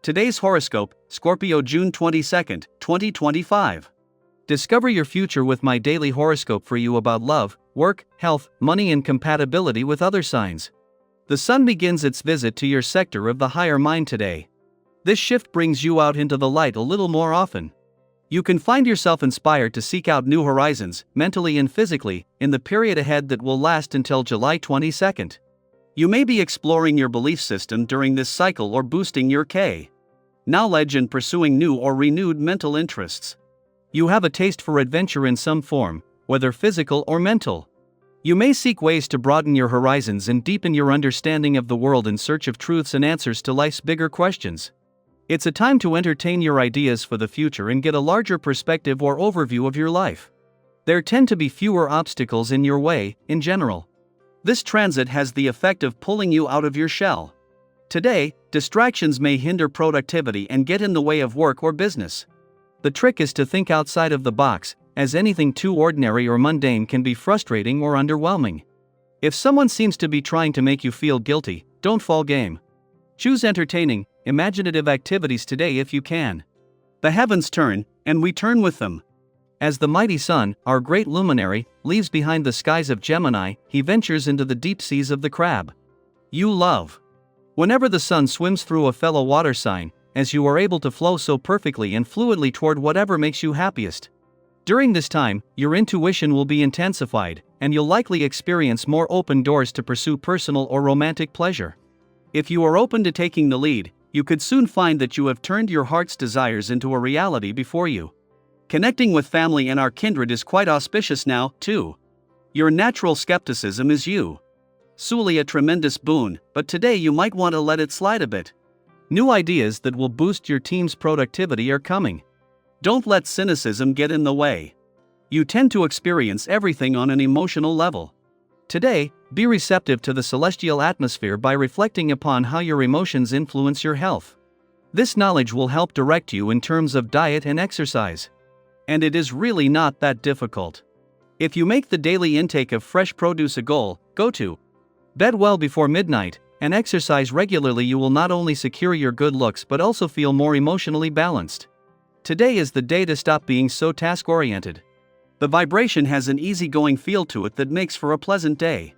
Today's horoscope, Scorpio June 22nd, 2025. Discover your future with my daily horoscope for you about love, work, health, money and compatibility with other signs. The sun begins its visit to your sector of the higher mind today. This shift brings you out into the light a little more often. You can find yourself inspired to seek out new horizons, mentally and physically, in the period ahead that will last until July 22nd. You may be exploring your belief system during this cycle or boosting your knowledge and pursuing new or renewed mental interests. You have a taste for adventure in some form, whether physical or mental. You may seek ways to broaden your horizons and deepen your understanding of the world in search of truths and answers to life's bigger questions. It's a time to entertain your ideas for the future and get a larger perspective or overview of your life. There tend to be fewer obstacles in your way, in general. This transit has the effect of pulling you out of your shell. Today, distractions may hinder productivity and get in the way of work or business. The trick is to think outside of the box, as anything too ordinary or mundane can be frustrating or underwhelming. If someone seems to be trying to make you feel guilty, don't fall game. Choose entertaining, imaginative activities today if you can. The heavens turn, and we turn with them. As the mighty sun, our great luminary, leaves behind the skies of Gemini, he ventures into the deep seas of the Crab. You love. Whenever the sun swims through a fellow water sign, as you are able to flow so perfectly and fluidly toward whatever makes you happiest. During this time, your intuition will be intensified, and you'll likely experience more open doors to pursue personal or romantic pleasure. If you are open to taking the lead, you could soon find that you have turned your heart's desires into a reality before you. Connecting with family and our kindred is quite auspicious now, too. Your natural skepticism is usually a tremendous boon, but today you might want to let it slide a bit. New ideas that will boost your team's productivity are coming. Don't let cynicism get in the way. You tend to experience everything on an emotional level. Today, be receptive to the celestial atmosphere by reflecting upon how your emotions influence your health. This knowledge will help direct you in terms of diet and exercise. And it is really not that difficult. If you make the daily intake of fresh produce a goal, go to bed well before midnight, and exercise regularly, you will not only secure your good looks but also feel more emotionally balanced. Today is the day to stop being so task-oriented. The vibration has an easygoing feel to it that makes for a pleasant day.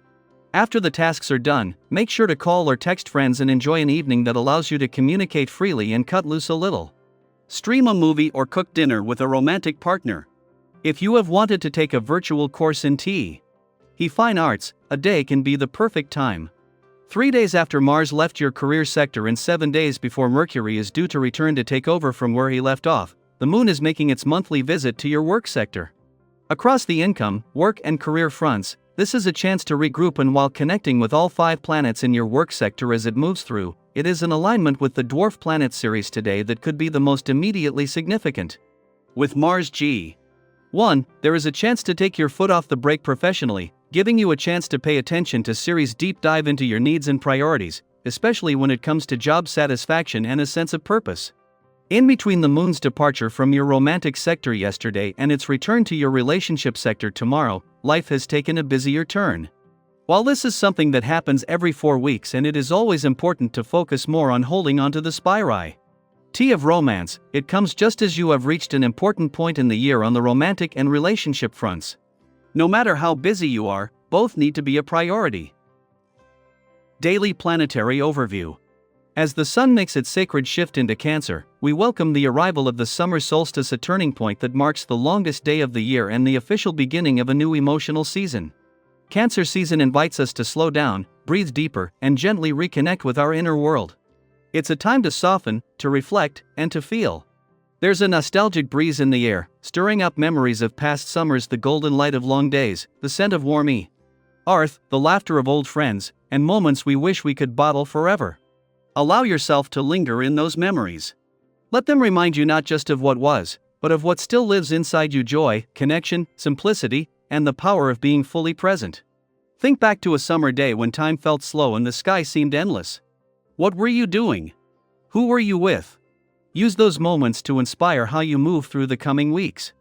After the tasks are done, make sure to call or text friends and enjoy an evening that allows you to communicate freely and cut loose a little. Stream a movie or cook dinner with a romantic partner. If you have wanted to take a virtual course in fine arts, a day can be the perfect time. 3 days after Mars left your career sector and 7 days before Mercury is due to return to take over from where he left off, the Moon is making its monthly visit to your work sector. Across the income, work and career fronts, this is a chance to regroup, and while connecting with all 5 planets in your work sector as it moves through, it is in alignment with the dwarf planet series today that could be the most immediately significant. With Mars G1, there is a chance to take your foot off the brake professionally, giving you a chance to pay attention to series deep dive into your needs and priorities, especially when it comes to job satisfaction and a sense of purpose. In between the Moon's departure from your romantic sector yesterday and its return to your relationship sector tomorrow, life has taken a busier turn. While this is something that happens every 4 weeks, and it is always important to focus more on holding onto the spirit of romance, it comes just as you have reached an important point in the year on the romantic and relationship fronts. No matter how busy you are, both need to be a priority. Daily Planetary Overview. As the Sun makes its sacred shift into Cancer, we welcome the arrival of the summer solstice, a turning point that marks the longest day of the year and the official beginning of a new emotional season. Cancer season invites us to slow down, breathe deeper, and gently reconnect with our inner world. It's a time to soften, to reflect, and to feel. There's a nostalgic breeze in the air, stirring up memories of past summers, the golden light of long days, the scent of warm earth, the laughter of old friends, and moments we wish we could bottle forever. Allow yourself to linger in those memories. Let them remind you not just of what was, but of what still lives inside you: joy, connection, simplicity, and the power of being fully present. Think back to a summer day when time felt slow and the sky seemed endless. What were you doing? Who were you with? Use those moments to inspire how you move through the coming weeks.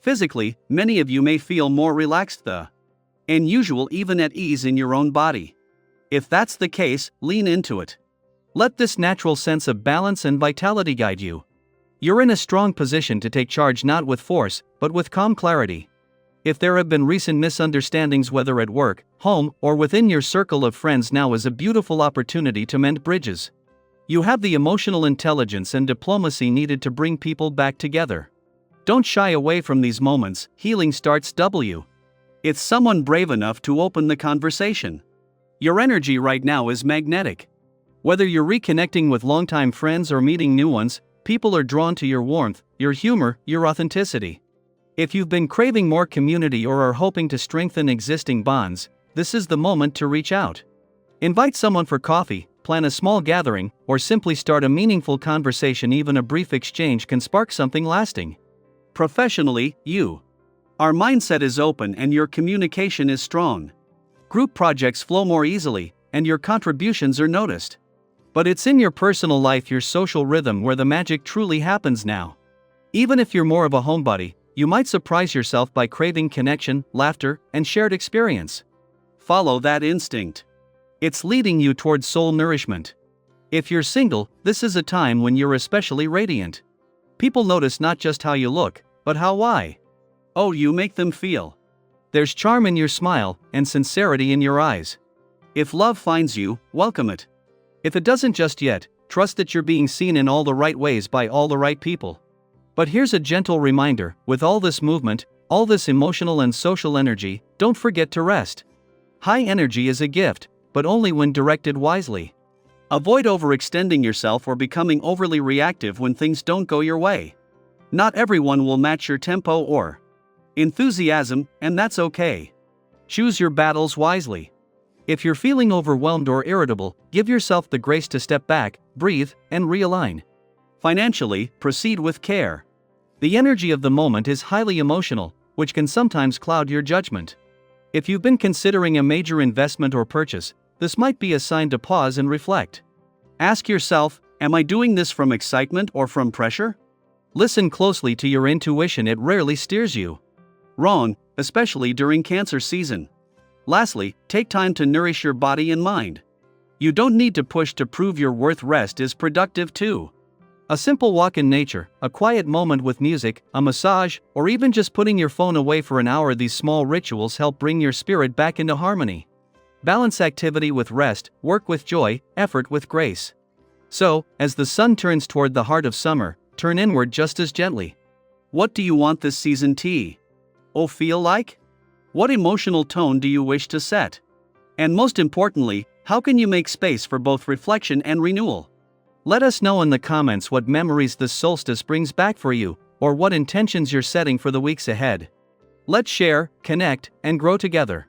Physically, many of you may feel more relaxed than usual, even at ease in your own body. If that's the case, lean into it. Let this natural sense of balance and vitality guide you. You're in a strong position to take charge not with force, but with calm clarity. If there have been recent misunderstandings, whether at work, home, or within your circle of friends, now is a beautiful opportunity to mend bridges. You have the emotional intelligence and diplomacy needed to bring people back together. Don't shy away from these moments. Healing starts It's someone brave enough to open the conversation. Your energy right now is magnetic. Whether you're reconnecting with longtime friends or meeting new ones, people are drawn to your warmth, your humor, your authenticity. If you've been craving more community or are hoping to strengthen existing bonds, this is the moment to reach out. Invite someone for coffee, plan a small gathering, or simply start a meaningful conversation. Even a brief exchange can spark something lasting. Professionally, our mindset is open and your communication is strong. Group projects flow more easily, and your contributions are noticed. But it's in your personal life, your social rhythm, where the magic truly happens now. Even if you're more of a homebody, you might surprise yourself by craving connection, laughter, and shared experience. Follow that instinct. It's leading you towards soul nourishment. If you're single, this is a time when you're especially radiant. People notice not just how you look, but why you make them feel. There's charm in your smile and sincerity in your eyes. If love finds you, welcome it. If it doesn't just yet, trust that you're being seen in all the right ways by all the right people. But here's a gentle reminder: with all this movement, all this emotional and social energy, don't forget to rest. High energy is a gift, but only when directed wisely. Avoid overextending yourself or becoming overly reactive when things don't go your way. Not everyone will match your tempo or enthusiasm, and that's okay. Choose your battles wisely. If you're feeling overwhelmed or irritable, give yourself the grace to step back, breathe, and realign. Financially, proceed with care. The energy of the moment is highly emotional, which can sometimes cloud your judgment. If you've been considering a major investment or purchase, this might be a sign to pause and reflect. Ask yourself, am I doing this from excitement or from pressure? Listen closely to your intuition, it rarely steers you wrong, especially during Cancer season. Lastly, take time to nourish your body and mind. You don't need to push to prove your worth. Rest is productive too. A simple walk in nature, a quiet moment with music, a massage, or even just putting your phone away for an hour, these small rituals help bring your spirit back into harmony. Balance activity with rest, work with joy, effort with grace. So, as the sun turns toward the heart of summer, turn inward just as gently. What do you want this season to feel like? What emotional tone do you wish to set? And most importantly, how can you make space for both reflection and renewal? Let us know in the comments what memories this solstice brings back for you, or what intentions you're setting for the weeks ahead. Let's share, connect, and grow together.